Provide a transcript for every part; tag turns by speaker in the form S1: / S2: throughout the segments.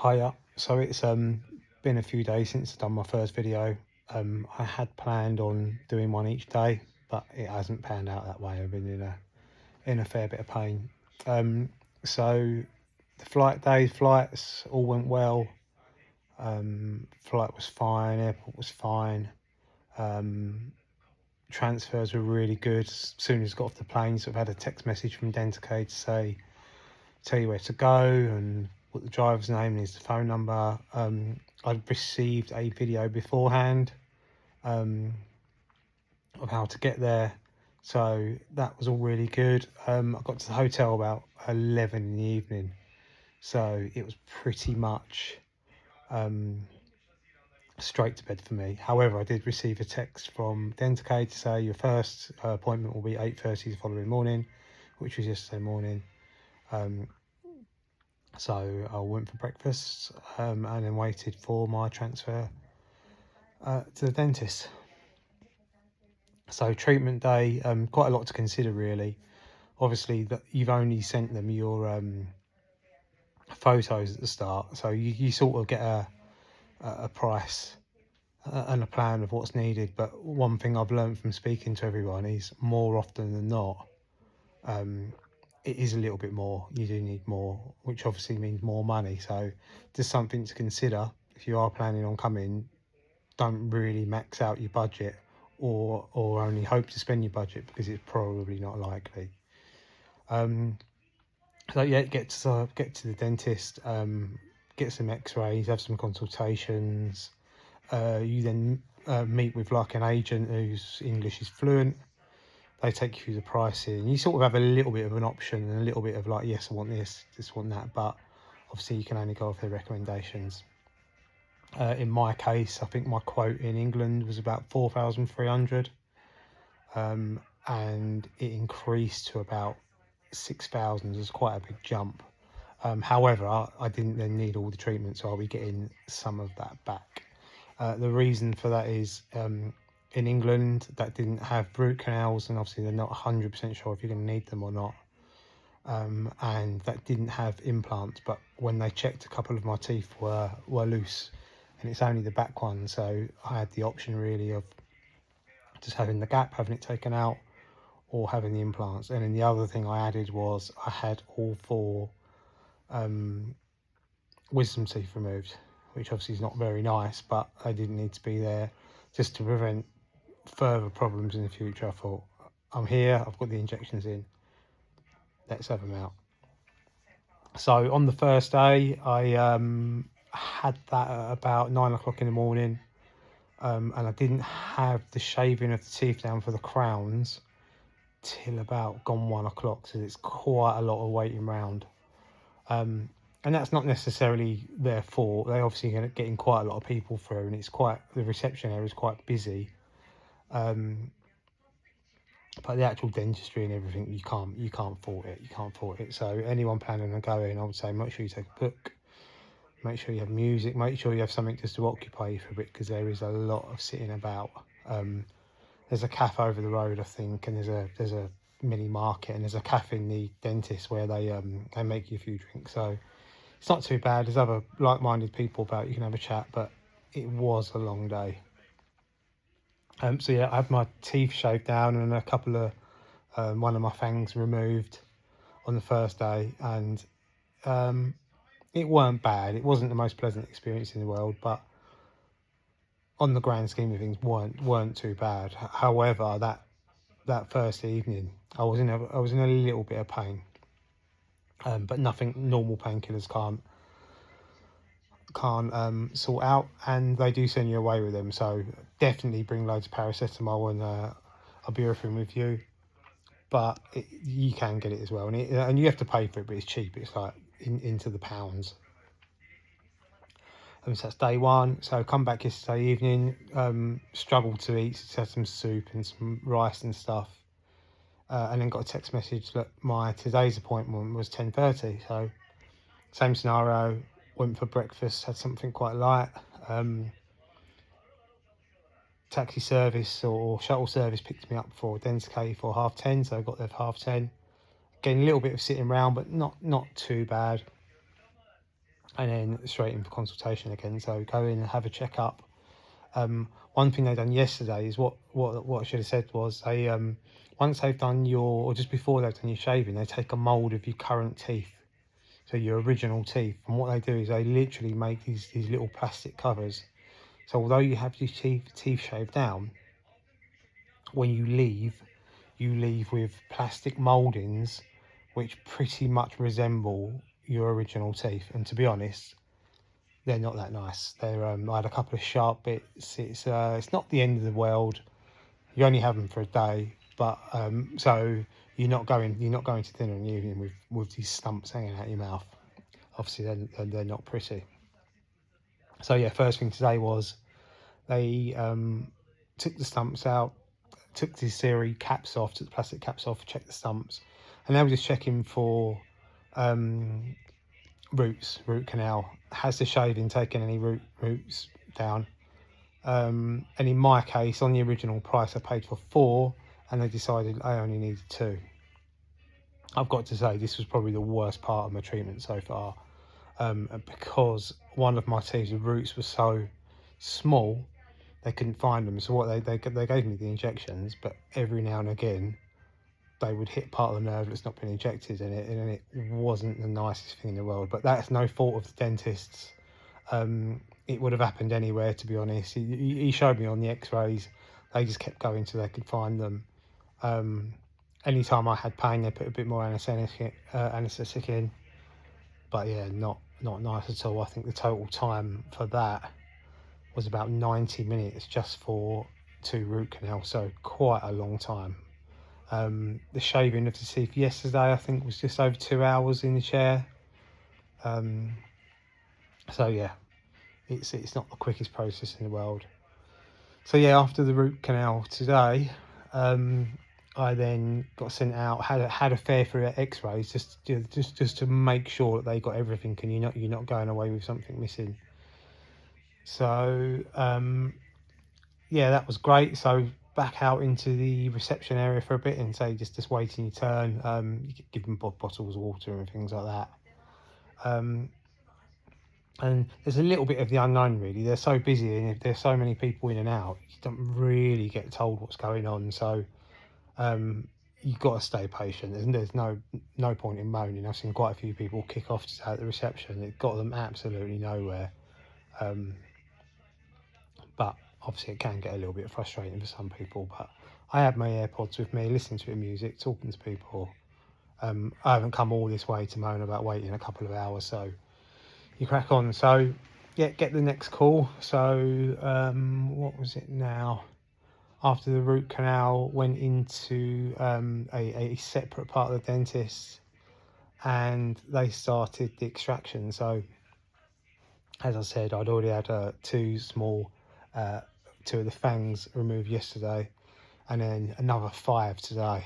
S1: Hiya. So it's been a few days since I've done my first video. I had planned on doing one each day, but it hasn't panned out that way. I've been in a fair bit of pain. Um, so the flights all went well. Flight was fine, airport was fine. Um, Transfers were really good. As soon as I got off the plane, so I've had a text message from Dentacade to say tell you where to go and what the driver's name is, the phone number. I'd received a video beforehand of how to get there, so that was all really good. I got to the hotel about 11 in the evening, so it was pretty much straight to bed for me. However, I did receive a text from Dentacade to say your first appointment will be 8:30 the following morning, which was yesterday morning. So I went for breakfast and then waited for my transfer to the dentist. So treatment day, quite a lot to consider really. Obviously, that you've only sent them your photos at the start, so you sort of get a price and a plan of what's needed. But one thing I've learned from speaking to everyone is more often than not, it is a little bit more. You do need more, which obviously means more money. So just something to consider if you are planning on coming. Don't really max out your budget or only hope to spend your budget, because it's probably not likely. So yeah, get to the dentist, get some x-rays, have some consultations. You then meet with like an agent whose English is fluent. They take you through the pricing. You sort of have a little bit of an option and a little bit of like, yes, I want this, want that, but obviously you can only go off their recommendations. In my case, I think my quote in England was about 4,300, and it increased to about 6,000. It was quite a big jump. However, I didn't then need all the treatment, so I'll be getting some of that back. The reason for that is in England, that didn't have root canals, and obviously they're not 100% sure if you're going to need them or not. And that didn't have implants, but when they checked, a couple of my teeth were loose, and it's only the back one, so I had the option really of just having the gap, having it taken out, or having the implants. And then the other thing I added was I had all four wisdom teeth removed, which obviously is not very nice, but I didn't need to be there, just to prevent further problems in the future. I thought, I'm here, I've got the injections in, let's have them out. So on the first day, I had that at about 9 o'clock in the morning, and I didn't have the shaving of the teeth down for the crowns till about gone 1 o'clock, so it's quite a lot of waiting round. And that's not necessarily their fault. They obviously getting quite a lot of people through, and the reception area is quite busy. But the actual dentistry and everything, you can't fault it. You can't fault it. So anyone planning on going, I would say make sure you take a book, make sure you have music, make sure you have something just to occupy you for a bit, because there is a lot of sitting about. There's a cafe over the road, I think, and there's a mini market, and there's a cafe in the dentist where they make you a few drinks. So it's not too bad. There's other like-minded people about, you can have a chat, but it was a long day. So yeah, I had my teeth shaved down and a couple of one of my fangs removed on the first day, and it weren't bad. It wasn't the most pleasant experience in the world, but on the grand scheme of things, weren't too bad. However, that first evening, I was in a little bit of pain, but nothing normal painkillers can't sort out, and they do send you away with them. So definitely bring loads of paracetamol and ibuprofen with you, but you can get it as well, and you have to pay for it, but it's cheap. It's like into the pounds. So that's day one. So come back yesterday evening, struggled to eat, just had some soup and some rice and stuff, and then got a text message that my today's appointment was 10:30. So same scenario, went for breakfast, had something quite light. Taxi service or shuttle service picked me up for Dentacay for 10:30, so I got there for 10:30. Getting a little bit of sitting around, but not too bad. and then straight in for consultation again. So go in and have a checkup. One thing they done yesterday is what I should have said was they once they've done your, or just before they've done your shaving, they take a mould of your current teeth, so your original teeth, and what they do is they literally make these little plastic covers. So although you have your teeth shaved down, when you leave with plastic mouldings which pretty much resemble your original teeth. And to be honest, they're not that nice. They're I had a couple of sharp bits. It's not the end of the world. You only have them for a day, but so you're not going to dinner in the evening with these stumps hanging out your mouth. Obviously, they're not pretty. So yeah, first thing today was they took the stumps out, took the series caps off, took the plastic caps off, checked the stumps, and they were just checking for root canal. Has the shaving taken any roots down? And in my case, on the original price, I paid for 4, and they decided I only needed 2. I've got to say, this was probably the worst part of my treatment so far, because one of my teeth, the roots were so small, they couldn't find them. So what they gave me the injections, but every now and again, they would hit part of the nerve that's not been injected in it, and it wasn't the nicest thing in the world. But that's no fault of the dentists. It would have happened anywhere, to be honest. He showed me on the x-rays. They just kept going till they could find them. Anytime I had pain, they put a bit more anaesthetic in. But yeah, not nice at all. I think the total time for that was about 90 minutes just for 2 root canals, so quite a long time. The shaving of the teeth yesterday, I think, was just over 2 hours in the chair. So yeah, it's not the quickest process in the world. So yeah, after the root canal today, I then got sent out, had a fair through x-rays just to make sure that they got everything, and you're not going away with something missing. So yeah, that was great. So back out into the reception area for a bit and say just waiting your turn. You could give them bottles of water and things like that. And there's a little bit of the unknown, really. They're so busy, and if there's so many people in and out, you don't really get told what's going on. So you've got to stay patient. There's no point in moaning. I've seen quite a few people kick off today at the reception. It got them absolutely nowhere. But obviously it can get a little bit frustrating for some people. But I had my AirPods with me, listening to music, talking to people. I haven't come all this way to moan about waiting a couple of hours, so you crack on. So yeah, get the next call. So what was it now? After the root canal, went into a separate part of the dentist, and they started the extraction. So as I said, I'd already had 2 of the fangs removed yesterday, and then another 5 today.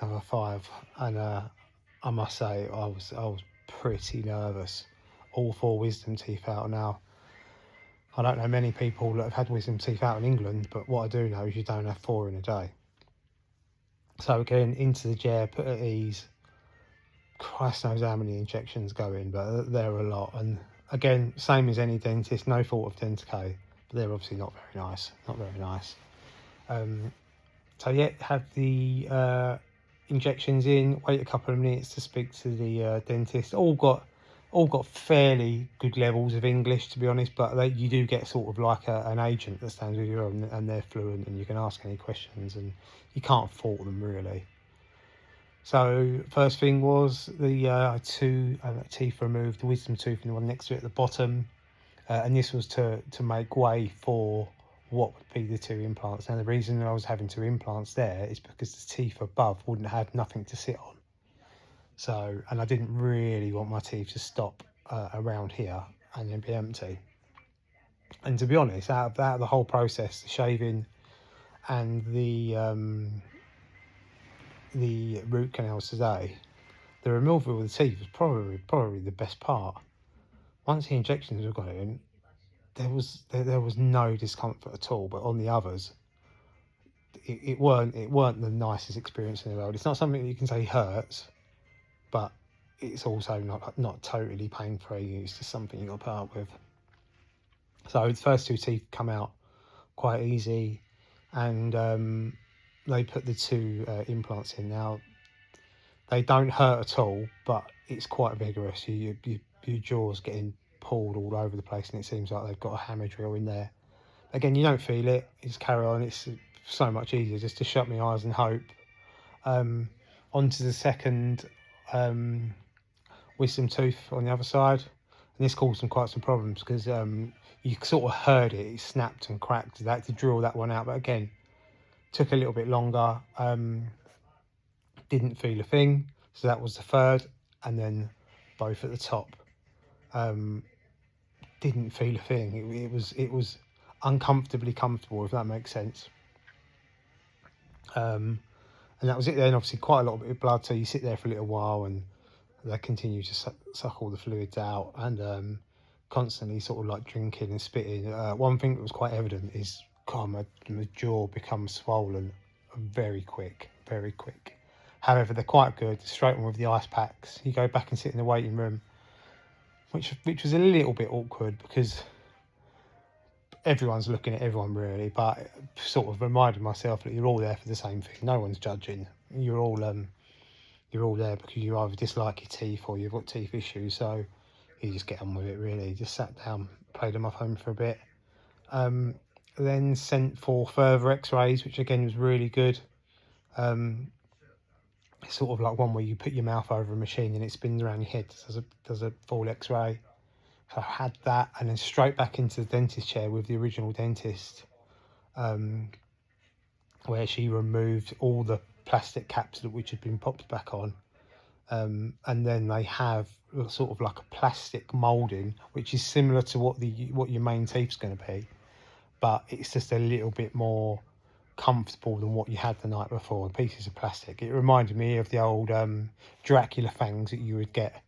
S1: Another 5, and I must say I was pretty nervous. All 4 wisdom teeth out now. I don't know many people that have had wisdom teeth out in England, but what I do know is you don't have 4 in a day. So again, into the chair, put at ease. Christ knows how many injections go in, but they're a lot. And again, same as any dentist, no fault of Dentacay, but they're obviously not very nice. Not very nice. So yeah, have the injections in, wait a couple of minutes to speak to the dentist. All got fairly good levels of English, to be honest, but you do get sort of like an agent that stands with you, and they're fluent, and you can ask any questions, and you can't fault them really. So first thing was the 2 teeth removed, the wisdom tooth and the one next to it at the bottom, and this was to make way for what would be the 2 implants. Now the reason I was having 2 implants there is because the teeth above wouldn't have nothing to sit on. So, and I didn't really want my teeth to stop around here and then be empty. And to be honest, out of the whole process, the shaving and the root canals today, the removal of the teeth was probably the best part. Once the injections were got in, there was no discomfort at all. But on the others, it weren't the nicest experience in the world. It's not something that you can say hurts, but it's also not totally pain free. It's just something you got to put up with. So the first two teeth come out quite easy, and they put the two implants in. Now they don't hurt at all, but it's quite vigorous. Your jaw's getting pulled all over the place, and it seems like they've got a hammer drill in there. Again, you don't feel it. You just carry on. It's so much easier just to shut my eyes and hope. Onto the second wisdom tooth on the other side, and this caused them quite some problems because you sort of heard it snapped and cracked. They had to drill that one out, but again, took a little bit longer. Didn't feel a thing, so that was the third, and then both at the top. Didn't feel a thing. It was uncomfortably comfortable, if that makes sense. And that was it then. Obviously quite a lot of blood, so you sit there for a little while and they continue to suck all the fluids out, and constantly sort of like drinking and spitting. One thing that was quite evident is, God, my jaw becomes swollen very quick. However, they're quite good. Straight on with the ice packs. You go back and sit in the waiting room, which was a little bit awkward because everyone's looking at everyone really, but sort of reminded myself that you're all there for the same thing. No one's judging. You're all there because you either dislike your teeth or you've got teeth issues. So you just get on with it really. Just sat down, played them off home for a bit. Then sent for further x-rays, which again was really good. It's sort of like one where you put your mouth over a machine and it spins around your head. Does a full x-ray. So I had that, and then straight back into the dentist chair with the original dentist, where she removed all the plastic caps which had been popped back on, and then they have sort of like a plastic moulding which is similar to what your main teeth's going to be, but it's just a little bit more comfortable than what you had the night before. Pieces of plastic. It reminded me of the old Dracula fangs that you would get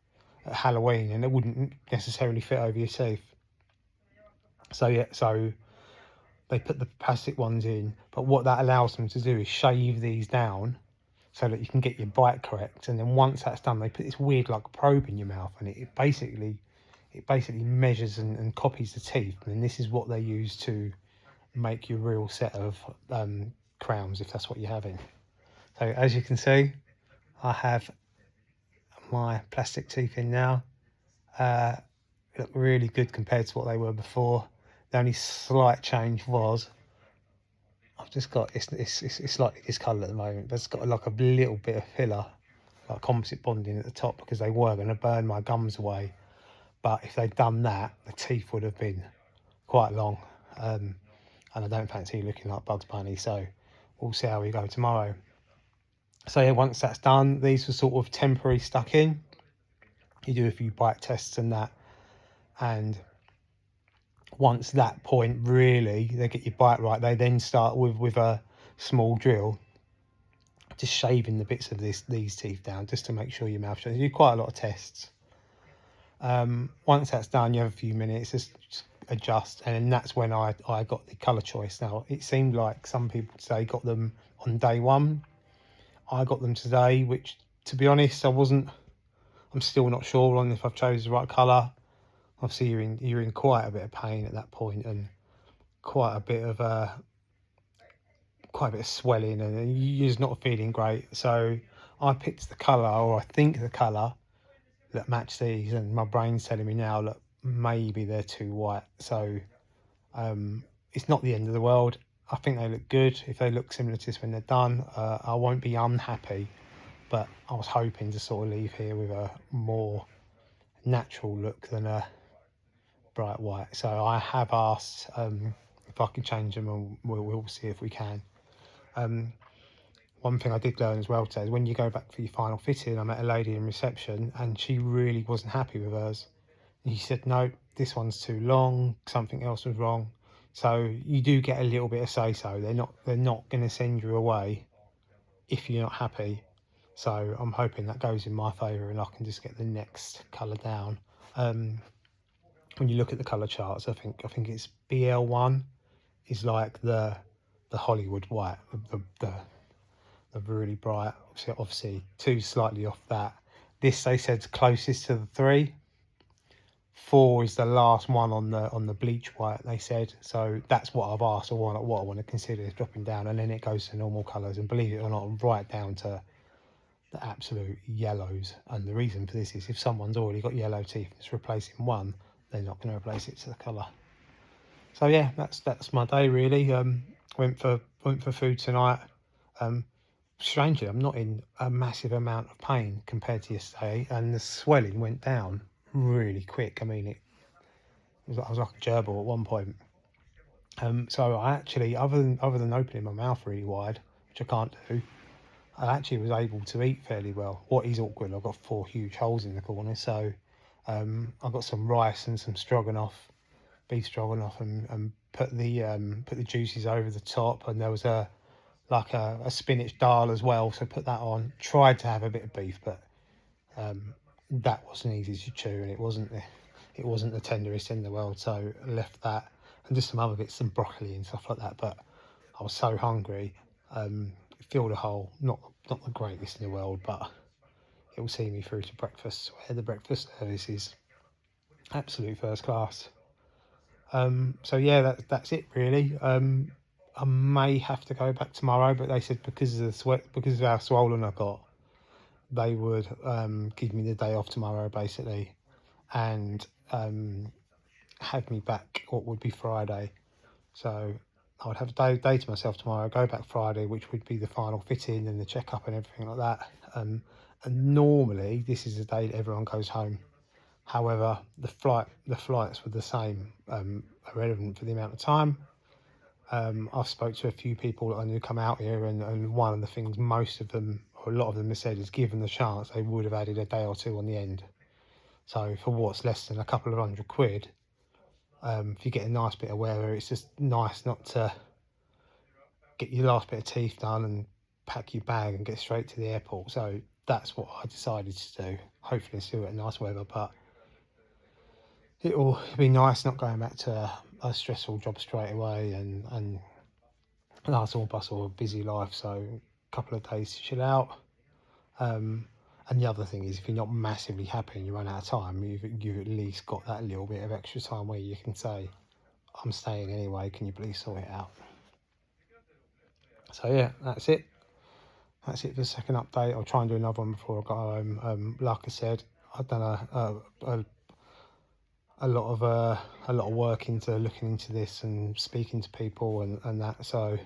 S1: at Halloween, and it wouldn't necessarily fit over your teeth. So yeah, so they put the plastic ones in, but what that allows them to do is shave these down so that you can get your bite correct. And then once that's done, they put this weird like probe in your mouth, and it basically measures and copies the teeth. And this is what they use to make your real set of crowns, if that's what you're having. So as you can see, I have my plastic teeth in now. Look really good compared to what they were before. The only slight change was I've just got it's slightly discoloured at the moment, but it's got like a little bit of filler, like composite bonding at the top, because they were going to burn my gums away. But if they'd done that, the teeth would have been quite long, and I don't fancy looking like Bugs Bunny. So we'll see how we go tomorrow. So yeah, once that's done, these were sort of temporary stuck in. You do a few bite tests and that, and once that point really they get your bite right, they then start with a small drill, just shaving the bits of these teeth down, just to make sure your mouth shut. They do quite a lot of tests. Once that's done, you have a few minutes, just adjust, and then that's when I got the colour choice. Now it seemed like some people today got them on day one. I got them today, which, to be honest, I'm still not sure on if I've chosen the right colour. Obviously you're in quite a bit of pain at that point, and quite a bit of swelling, and you're just not feeling great. So I picked the colour, or I think the colour that matched these, and my brain's telling me now that maybe they're too white. So it's not the end of the world. I think they look good. If they look similar to this when they're done, I won't be unhappy, but I was hoping to sort of leave here with a more natural look than a bright white. So I have asked if I can change them, and we'll see if we can. One thing I did learn as well today is when you go back for your final fitting, I met a lady in reception and she really wasn't happy with hers. And she said, no, this one's too long, something else was wrong. So you do get a little bit of say-so. They're not going to send you away if you're not happy. So I'm hoping that goes in my favour and I can just get the next colour down. When you look at the colour charts, I think it's BL1 is like the Hollywood white, the really bright. Obviously 2 slightly off that. This, they said, is closest to the 3. 4 is the last one on the bleach white, they said. So that's what I've asked, or what I want to consider is dropping down, and then it goes to normal colours, and believe it or not, right down to the absolute yellows. And the reason for this is if someone's already got yellow teeth and it's replacing one, they're not going to replace it to the colour. So yeah, that's my day really. Went for food tonight. Strangely, I'm not in a massive amount of pain compared to yesterday, and the swelling went down really quick. I mean, I was like a gerbil at one point. So I actually, other than opening my mouth really wide, which I can't do, I actually was able to eat fairly well. What is awkward, I've got 4 huge holes in the corner, so I've got some rice and some stroganoff, beef stroganoff, and put the juices over the top, and there was a spinach dal as well, so put that on. Tried to have a bit of beef, but that wasn't easy to chew, and it wasn't the tenderest in the world, so I left that, and just some other bits, some broccoli and stuff like that. But I was so hungry. Filled a hole, not the greatest in the world, but it will see me through to breakfast, where the breakfast service is absolute first class. So yeah, that's it really. I may have to go back tomorrow, but they said because of how swollen I got, they would give me the day off tomorrow basically, and have me back what would be Friday. So I would have a day to myself tomorrow, go back Friday, which would be the final fitting and the checkup and everything like that. And normally this is the day that everyone goes home. However, the flights were the same, irrelevant for the amount of time. I've spoke to a few people that I knew come out here, and one of the things most of them, or a lot of them, have said is given the chance, they would have added a day or two on the end. So for what's less than a couple of £100, if you get a nice bit of weather, it's just nice not to get your last bit of teeth done and pack your bag and get straight to the airport. So that's what I decided to do. Hopefully still get nice weather, but it'll be nice not going back to a stressful job straight away and hustle bustle, busy life. So a couple of days to chill out. And the other thing is, if you're not massively happy and you run out of time, you've at least got that little bit of extra time where you can say, I'm staying anyway, can you please sort it out? So yeah, that's it for the second update. I'll try and do another one before I go home. Like I said, I've done a lot of work into looking into this and speaking to people and that, so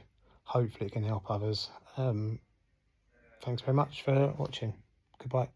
S1: hopefully it can help others. Thanks very much for watching. Goodbye.